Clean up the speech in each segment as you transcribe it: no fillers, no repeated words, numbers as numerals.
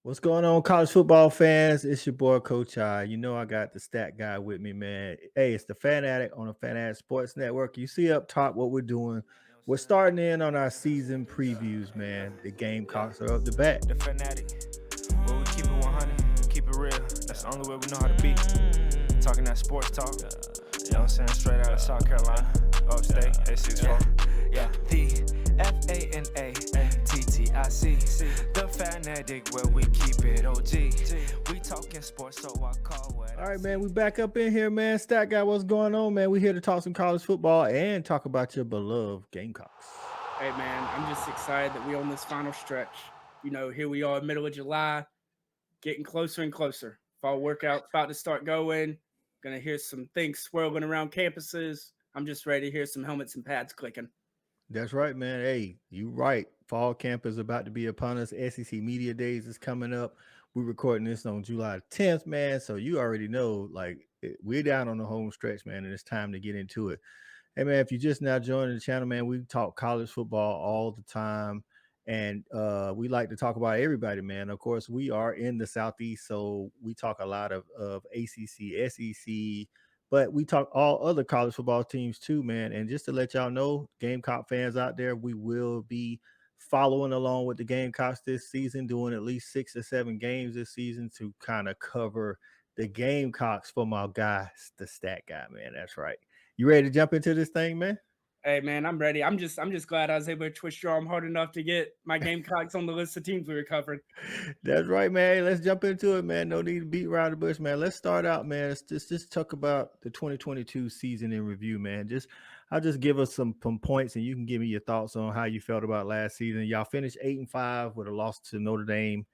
What's going on, college football fans? It's your boy, Coach I. You know I got the stat guy with me, man. Hey, it's the Fan Addict on the Fan Addict Sports Network. You see up top what we're doing. We're starting in on our season previews, man. The Yeah, Gamecocks are up the bat. the fanatic. Where we keep it 100, keep it real. That's the only way we know how to be. Talking that sports talk. You know what I'm saying? Straight out of South Carolina, upstate, 864. Yeah, the FANATTIC. The fanatic where we keep it OG. We talking sports, so I call what All I right, see. man. We back up in here, man. Stat guy, what's going on, man? We here to talk some college football and talk about your beloved Gamecocks. Hey man, I'm just excited that we on this final stretch. Here we are, middle of July, getting closer and closer. Fall workout's about to start going. Gonna hear some things swirling around campuses. I'm just ready to hear some helmets and pads clicking. That's right, man. Hey, you right. Fall camp is about to be upon us. SEC Media Days is coming up. We're recording this on July 10th, man. So you already know, we're down on the home stretch, man, and it's time to get into it. Hey, man, if you just now joining the channel, man, we talk college football all the time. And we like to talk about everybody, man. Of course, we are in the Southeast, so we talk a lot of ACC, SEC, but we talk all other college football teams too, man. And just to let y'all know, Gamecock fans out there, we will be following along with the Gamecocks this season, doing at least 6 or 7 games this season to kind of cover the Gamecocks for my guy, the stat guy, man. That's right. You ready to jump into this thing, man? Hey man, I'm ready. I'm just glad I was able to twist your arm hard enough to get my Gamecocks on the list of teams we were covering. That's right, man. Let's jump into it, man. No need to beat around the bush, man. Let's start out, man. Let's just talk about the 2022 season in review, man. I'll just give us some points, and you can give me your thoughts on how you felt about last season. Y'all finished 8-5 with a loss to Notre Dame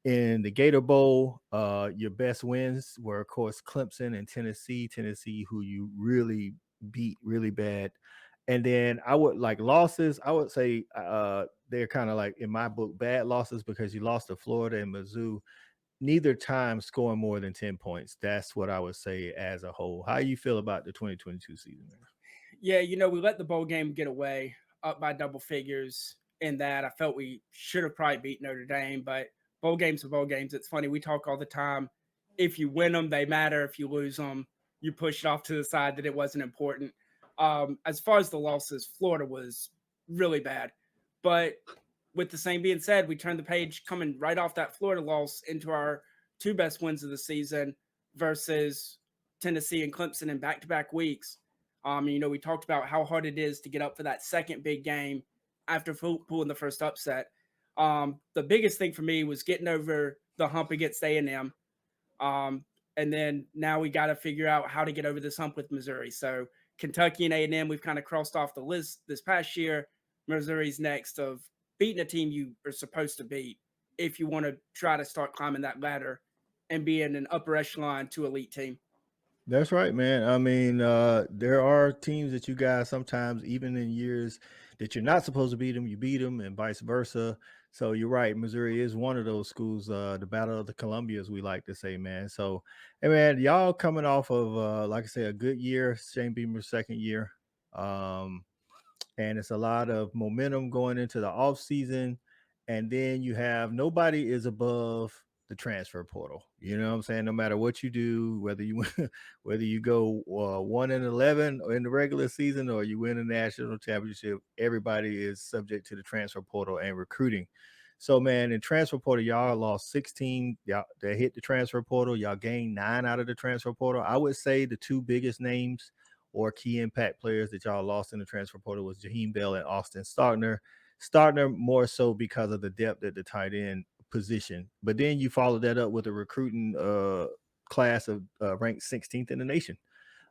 in the Gator Bowl. Your best wins were, of course, Clemson and Tennessee. Tennessee, who you really beat really bad. And then I would like losses. I would say they're kind of like in my book bad losses because you lost to Florida and Mizzou. Neither time scoring more than 10 points. That's what I would say as a whole. How you feel about the 2022 season, man? Yeah, we let the bowl game get away up by double figures in that. I felt we should have probably beat Notre Dame, but bowl games are bowl games. It's funny. We talk all the time. If you win them, they matter. If you lose them, you push it off to the side that it wasn't important. As far as the losses, Florida was really bad. But with the same being said, we turned the page coming right off that Florida loss into our two best wins of the season versus Tennessee and Clemson in back-to-back weeks. We talked about how hard it is to get up for that second big game after pulling the first upset. The biggest thing for me was getting over the hump against A&M. And then now we got to figure out how to get over this hump with Missouri. So Kentucky and A&M, we've kind of crossed off the list this past year. Missouri's next of beating a team you are supposed to beat if you want to try to start climbing that ladder and being an upper echelon to elite team. That's right, man. I mean, there are teams that you guys sometimes, even in years that you're not supposed to beat them, you beat them, and vice versa. So you're right. Missouri is one of those schools, the Battle of the Columbias, we like to say, man. So, hey, man, y'all coming off of, like I say, a good year, Shane Beamer's second year. Um, and it's a lot of momentum going into the off season, and then you have nobody is above the transfer portal. You know what I'm saying? No matter what you do, whether you whether you go 1-11 in the regular season or you win a national championship, everybody is subject to the transfer portal and recruiting. So, man, in transfer portal, y'all lost 16. Y'all they hit the transfer portal. Y'all gained 9 out of the transfer portal. I would say the two biggest names or key impact players that y'all lost in the transfer portal was Jaheim Bell and Austin Starkner. Starkner more so because of the depth at the tight end position. But then you followed that up with a recruiting class of ranked 16th in the nation.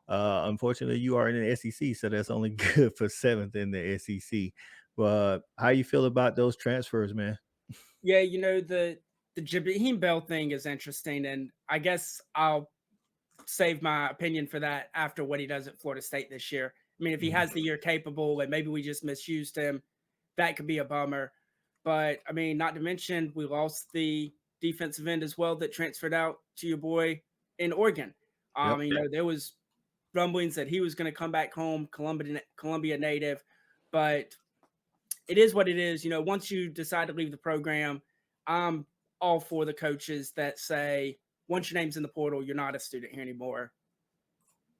Unfortunately, you are in the SEC, so that's only good for 7th in the SEC. But how you feel about those transfers, man? Yeah, the Jaheim Bell thing is interesting, and I guess I'll save my opinion for that after what he does at Florida State this year. I mean, if he has the year capable and maybe we just misused him, that could be a bummer. But I mean, not to mention we lost the defensive end as well that transferred out to your boy in Oregon. Yep. There was rumblings that he was going to come back home, Columbia native, but it is what it is. Once you decide to leave the program, I'm all for the coaches that say, once your name's in the portal, you're not a student here anymore.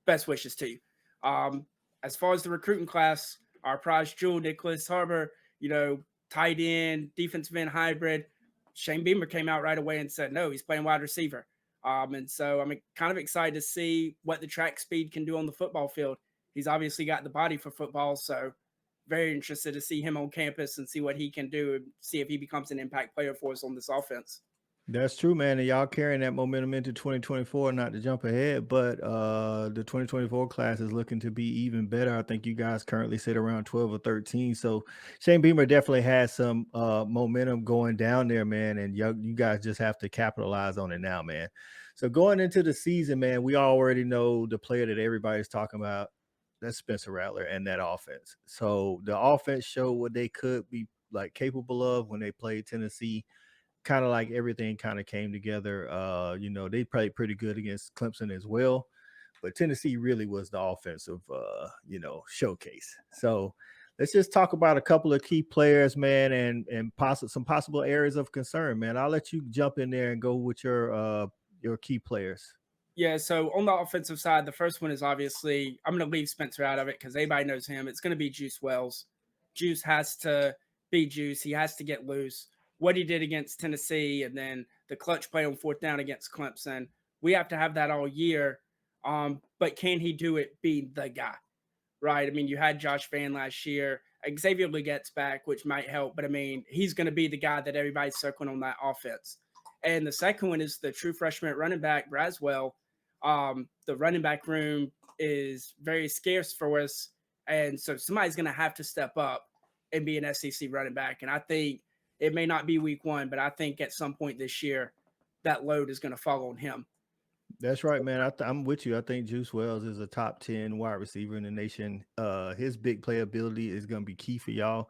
Best wishes to you. Um, as far as the recruiting class, our prize jewel, Nicholas Harbor, you know, tight end, defensive end hybrid. Shane Beamer came out right away and said, no, he's playing wide receiver. And so I'm kind of excited to see what the track speed can do on the football field. He's obviously got the body for football. So very interested to see him on campus and see what he can do and see if he becomes an impact player for us on this offense. That's true, man. And y'all carrying that momentum into 2024, not to jump ahead, but the 2024 class is looking to be even better. I think you guys currently sit around 12 or 13. So Shane Beamer definitely has some momentum going down there, man. And you guys just have to capitalize on it now, man. So going into the season, man, we already know the player that everybody's talking about. That's Spencer Rattler and that offense. So the offense showed what they could be like capable of when they played Tennessee. Kind of like everything kind of came together. They played pretty good against Clemson as well, but Tennessee really was the offensive, showcase. So let's just talk about a couple of key players, man, and some possible areas of concern, man. I'll let you jump in there and go with your key players. Yeah, so on the offensive side, the first one is obviously I'm going to leave Spencer out of it because everybody knows him. It's going to be Juice Wells. Juice has to be Juice. He has to get loose. What he did against Tennessee and then the clutch play on fourth down against Clemson, we have to have that all year. But can he do it being the guy? Right? I mean, you had Josh Van last year. Xavier Leggette's back, which might help, but I mean, he's going to be the guy that everybody's circling on that offense. And the second one is the true freshman running back, Braswell. The running back room is very scarce for us. And so somebody's going to have to step up and be an SEC running back. And I think it may not be week one, but I think at some point this year, that load is going to fall on him. That's right, man. I'm with you. I think Juice Wells is a top 10 wide receiver in the nation. His big playability is going to be key for y'all.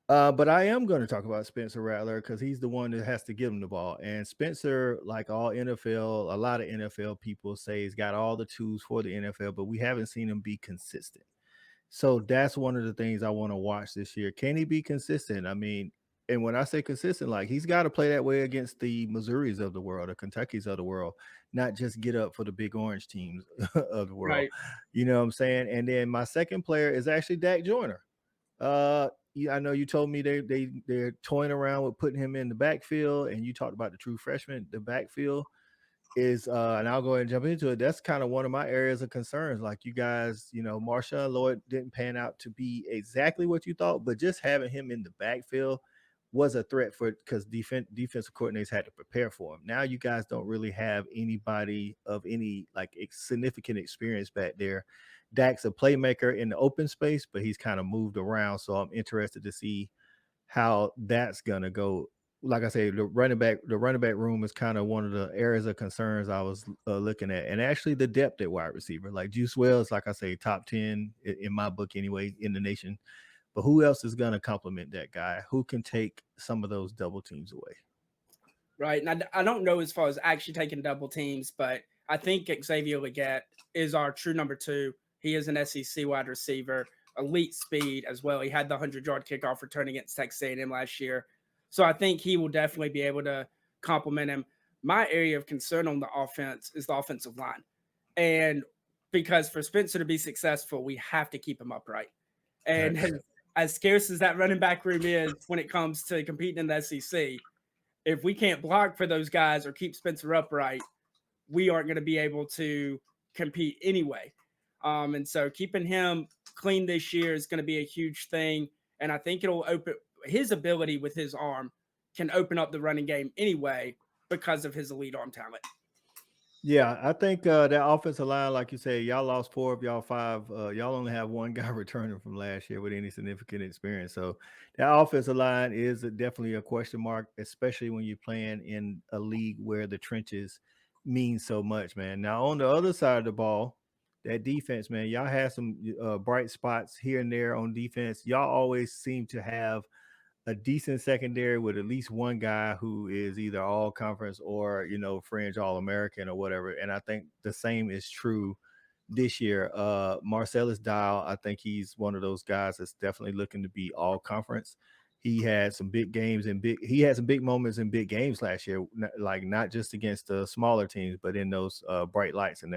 But I am going to talk about Spencer Rattler because he's the one that has to give him the ball. And Spencer, like all NFL, a lot of NFL people say he's got all the tools for the NFL, but we haven't seen him be consistent. So that's one of the things I want to watch this year. Can he be consistent? I mean, and when I say consistent, like he's got to play that way against the Missouris of the world, the Kentuckys of the world, not just get up for the big orange teams of the world. Right. You know what I'm saying? And then my second player is actually Dak Joyner. I know you told me they're toying around with putting him in the backfield, and you talked about the true freshman. The backfield is and I'll go ahead and jump into it. That's kind of one of my areas of concerns. Like you guys, Marshawn Lloyd didn't pan out to be exactly what you thought, but just having him in the backfield was a threat for because defensive coordinators had to prepare for him. Now you guys don't really have anybody of any like significant experience back there. Dak's a playmaker in the open space, but he's kind of moved around. So I'm interested to see how that's gonna go. Like I say, the running back room is kind of one of the areas of concerns I was looking at, and actually the depth at wide receiver, like Juice Wells, like I say, top 10 in my book anyway in the nation. But who else is gonna complement that guy? Who can take some of those double teams away? Right. And I don't know as far as actually taking double teams, but I think Xavier Leggett is our true number two. He is an SEC wide receiver, elite speed as well. He had the 100-yard kickoff return against Texas A&M last year. So I think he will definitely be able to complement him. My area of concern on the offense is the offensive line. And because for Spencer to be successful, we have to keep him upright. And Facts. as scarce as that running back room is when it comes to competing in the SEC, if we can't block for those guys or keep Spencer upright, we aren't going to be able to compete anyway. And so keeping him clean this year is going to be a huge thing. And I think it'll open his ability with his arm can open up the running game anyway because of his elite arm talent. Yeah, I think that offensive line, like you said, y'all lost four of y'all five. Y'all only have one guy returning from last year with any significant experience. So that offensive line is definitely a question mark, especially when you're playing in a league where the trenches mean so much, man. Now on the other side of the ball, that defense, man, y'all have some bright spots here and there on defense. Y'all always seem to have a decent secondary with at least one guy who is either all conference or fringe all American or whatever. And I think the same is true this year. Marcellus Dial, I think he's one of those guys that's definitely looking to be all conference. he had some big games and big he had some big moments in big games last year, like not just against the smaller teams, but in those bright lights, and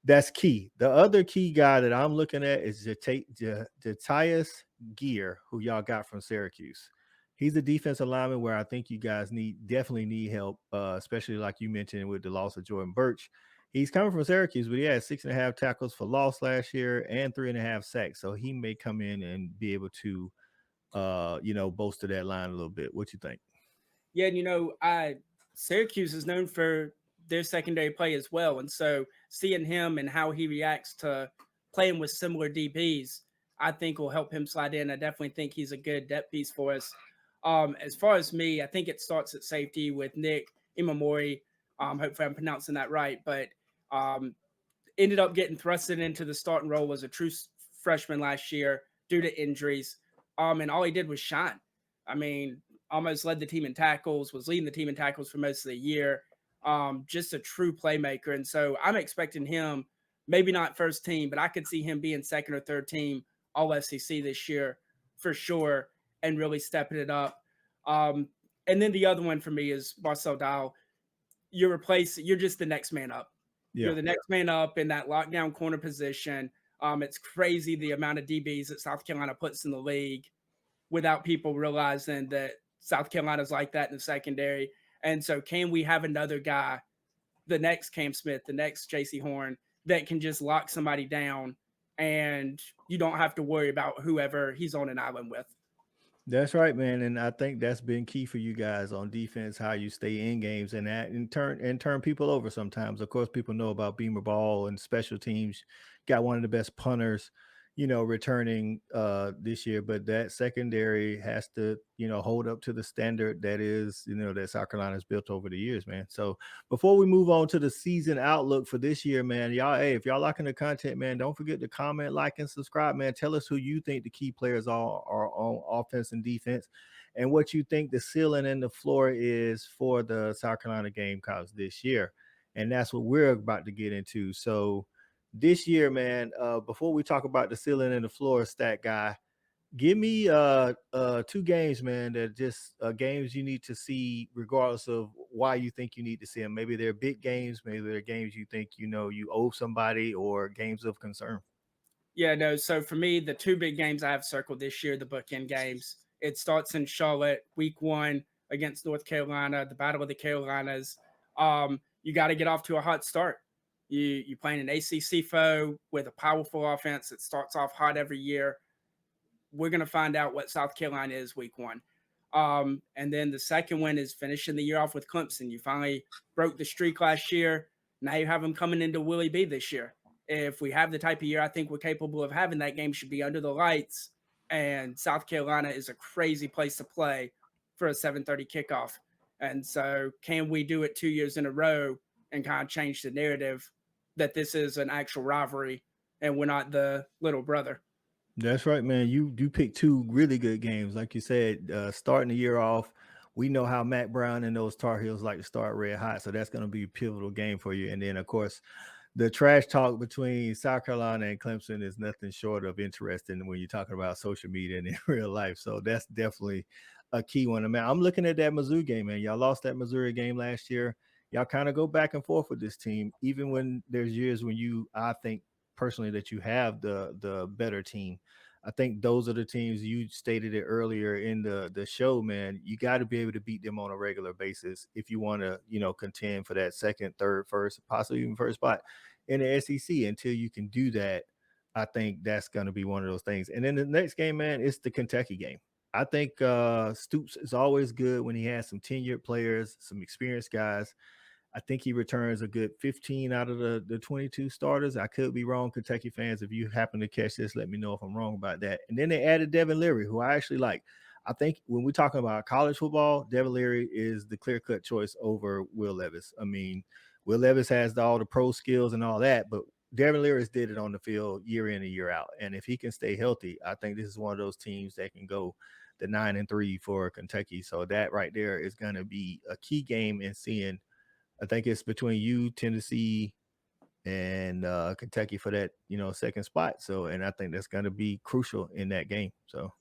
that's key. The other key guy that I'm looking at is Jatius Gear, who y'all got from Syracuse. He's a defensive lineman where I think you guys definitely need help, especially like you mentioned with the loss of Jordan Birch. He's coming from Syracuse, but he had 6.5 tackles for loss last year and 3.5 sacks. So he may come in and be able to bolster that line a little bit. What you think? Yeah, and I Syracuse is known for their secondary play as well, and so seeing him and how he reacts to playing with similar DBs, I think will help him slide in. I definitely think he's a good depth piece for us. As far as me, I think it starts at safety with Nick Imamori. Hopefully, I'm pronouncing that right, but um, ended up getting thrusted into the starting role as a true freshman last year due to injuries. And all he did was shine. I mean, almost led the team in tackles, was leading the team in tackles for most of the year. Just a true playmaker. And so I'm expecting him, maybe not first team, but I could see him being second or third team all SEC this year for sure and really stepping it up. And then the other one for me is Marcel Dial. You're just the next man up. Yeah. You're the next man up in that lockdown corner position. It's crazy the amount of DBs that South Carolina puts in the league without people realizing that South Carolina's like that in the secondary. And so, can we have another guy, the next Cam Smith, the next JC Horn, that can just lock somebody down and you don't have to worry about whoever he's on an island with? That's right, man, and I think that's been key for you guys on defense, how you stay in games and that and turn people over sometimes. Of course, people know about Beamer Ball and special teams. Got one of the best punters, returning this year, but that secondary has to, hold up to the standard that is, that South Carolina's built over the years, man. So before we move on to the season outlook for this year, man, y'all, hey, if y'all liking the content, man, don't forget to comment, like, and subscribe, man. Tell us who you think the key players are on offense and defense, and what you think the ceiling and the floor is for the South Carolina Gamecocks this year. And that's what we're about to get into. So this year, man, before we talk about the ceiling and the floor, stat guy, give me two games, man, that just games you need to see regardless of why you think you need to see them. Maybe they're big games, maybe they're games you think you owe somebody, or games of concern. Yeah, no. So for me, the two big games I have circled this year, the bookend games. It starts in Charlotte, week 1 against North Carolina, the Battle of the Carolinas. You got to get off to a hot start. You playing an ACC foe with a powerful offense that starts off hot every year. We're going to find out what South Carolina is week 1. And then the second one is finishing the year off with Clemson. You finally broke the streak last year. Now you have them coming into Willie B this year. If we have the type of year I think we're capable of having, that game should be under the lights. And South Carolina is a crazy place to play for a 7:30 kickoff. And so, can we do it 2 years in a row and kind of change the narrative that this is an actual rivalry and we're not the little brother? That's right, man. You picked two really good games, like you said. Starting the year off, we know how Matt Brown and those Tar Heels like to start red hot, so that's going to be a pivotal game for you. And then, of course, the trash talk between South Carolina and Clemson is nothing short of interesting when you're talking about social media and in real life. So that's definitely a key one. I mean, I'm looking at that Mizzou game, man. Y'all lost that Missouri game last year. Y'all kind of go back and forth with this team, even when there's years when I think personally that you have the better team. I think those are the teams you stated it earlier in the show, man. You got to be able to beat them on a regular basis if you want to, contend for that second, third, first, possibly even first spot in the SEC. Until you can do that, I think that's going to be one of those things. And then the next game, man, it's the Kentucky game. I think Stoops is always good when he has some tenured players, some experienced guys. I think he returns a good 15 out of the 22 starters. I could be wrong, Kentucky fans. If you happen to catch this, let me know if I'm wrong about that. And then they added Devin Leary, who I actually like. I think when we're talking about college football, Devin Leary is the clear-cut choice over Will Levis. I mean, Will Levis has all the pro skills and all that, but Devin Leary did it on the field year in and year out. And if he can stay healthy, I think this is one of those teams that can go the 9-3 for Kentucky. So that right there is going to be a key game in seeing. I think it's between you, Tennessee, and Kentucky for that, second spot. So, and I think that's going to be crucial in that game. So,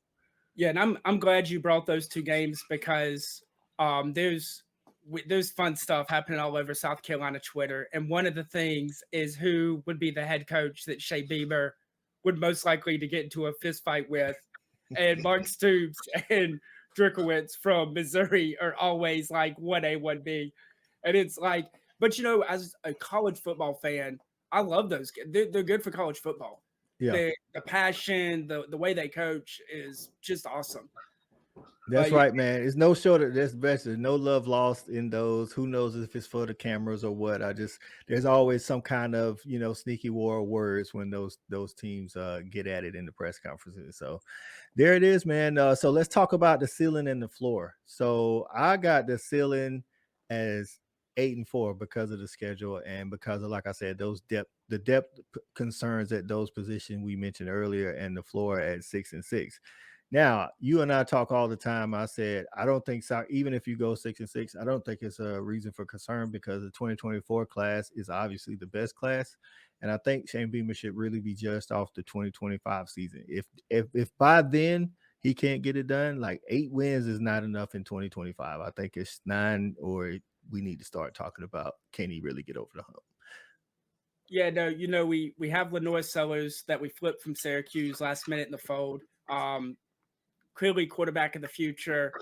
Yeah, and I'm glad you brought those two games because there's fun stuff happening all over South Carolina Twitter, and one of the things is who would be the head coach that Shea Beamer would most likely to get into a fist fight with, and Mark Stoops and Drickowitz from Missouri are always like 1A, 1B. And it's like, but as a college football fan, I love those. They're good for college football. Yeah. The passion, the way they coach is just awesome. That's But yeah, right, man. It's no short of that's best. There's no love lost in those. Who knows if it's for the cameras or what? There's always some kind of sneaky war of words when those teams get at it in the press conferences. So there it is, man. So let's talk about the ceiling and the floor. So I got the ceiling as 8-4 because of the schedule and because of, like I said, the depth concerns at those positions we mentioned earlier, and the floor at 6-6. Now, you and I talk all the time. I said, I don't think so. Even if you go 6-6, I don't think it's a reason for concern because the 2024 class is obviously the best class. And I think Shane Beamer should really be judged off the 2025 season. If by then he can't get it done, like 8 wins is not enough in 2025. I think it's 9, or we need to start talking about, can he really get over the hump? yeah, no, we have Lenore Sellers that we flipped from Syracuse last minute in the fold. Clearly quarterback of the future.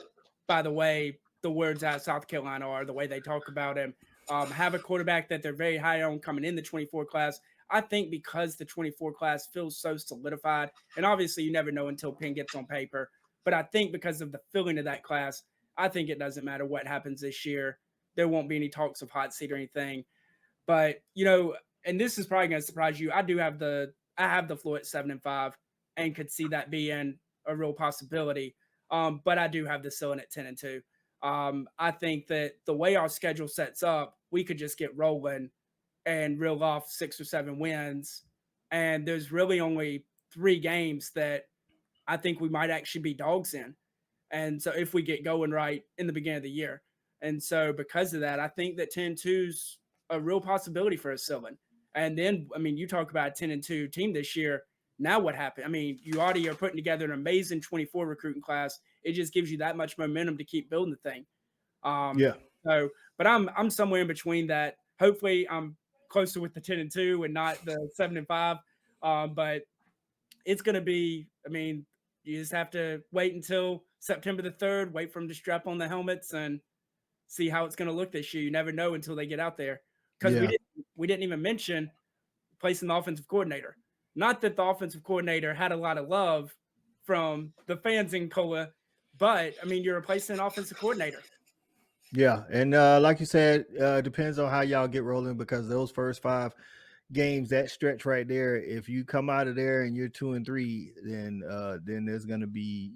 By the way, the words out of South Carolina are the way they talk about him. Have a quarterback that they're very high on coming in the 24 class. I think because the 24 class feels so solidified, and obviously you never know until pen gets on paper, but I think because of the feeling of that class, I think it doesn't matter what happens this year. There won't be any talks of hot seat or anything. But and this is probably going to surprise you. I have the floor at 7-5, and could see that being a real possibility. But I do have the ceiling at 10-2. I think that the way our schedule sets up, we could just get rolling and reel off 6 or 7 wins. And there's really only 3 games that I think we might actually be dogs in. And so if we get going right in the beginning of the year. And so because of that, I think that 10-2 is a real possibility for a ceiling. And then, I mean, you talk about a 10-2 team this year. Now what happened? I mean, you already are putting together an amazing 24 recruiting class. It just gives you that much momentum to keep building the thing. Yeah. So, but I'm somewhere in between that. Hopefully, I'm closer with the 10-2 and not the 7-5. But it's going to be. I mean, you just have to wait until September the 3rd. Wait for them to strap on the helmets and see how it's going to look this year. You never know until they get out there. Because we didn't even mention placing the offensive coordinator. Not that the offensive coordinator had a lot of love from the fans in Cola, but I mean, you're replacing an offensive coordinator. Yeah, and like you said, depends on how y'all get rolling, because those first 5 games, that stretch right there, if you come out of there and you're 2-3, then there's going to be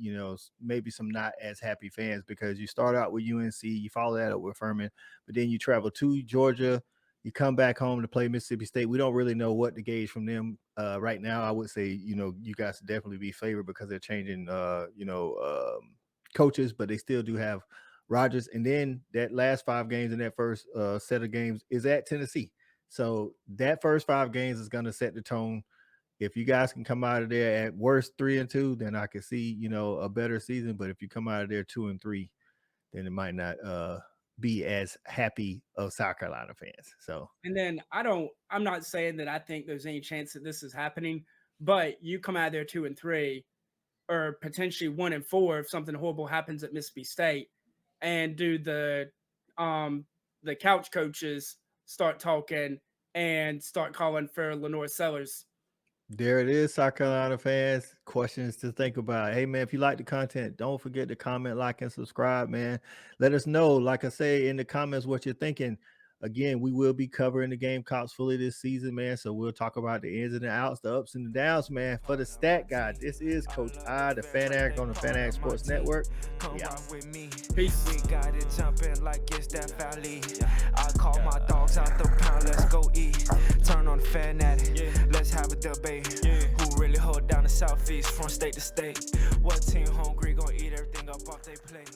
maybe some not as happy fans, because you start out with UNC, you follow that up with Furman, but then you travel to Georgia, you come back home to play Mississippi State. We don't really know what to gauge from them right now. I would say you guys definitely be favored because they're changing coaches, but they still do have Rodgers. And then that last 5 games in that first set of games is at Tennessee. So that first 5 games is going to set the tone. If you guys can come out of there at worst 3-2, then I can see, a better season. But if you come out of there 2-3, then it might not be as happy of South Carolina fans. So, and then I'm not saying that I think there's any chance that this is happening, but you come out of there 2-3, or potentially 1-4 if something horrible happens at Mississippi State, and do the couch coaches start talking and start calling for Lenore Sellers. There it is, South Carolina fans. Questions to think about. Hey, man, if you like the content, don't forget to comment, like, and subscribe, man. Let us know, like I say, in the comments what you're thinking. Again, we will be covering the Gamecocks fully this season, man. So we'll talk about the ins and the outs, the ups and the downs, man. For the Stat Guy, this is Coach I, the Fan Addict on the Fan Addict Sports Network. Yeah. Peace. We got it jumping like it's that valley. I call my dogs out the pound, let's go eat. Turn on the Fan Addict, let's have a debate. Who really hold down the Southeast from state to state? What team hungry gonna eat everything up off they plate?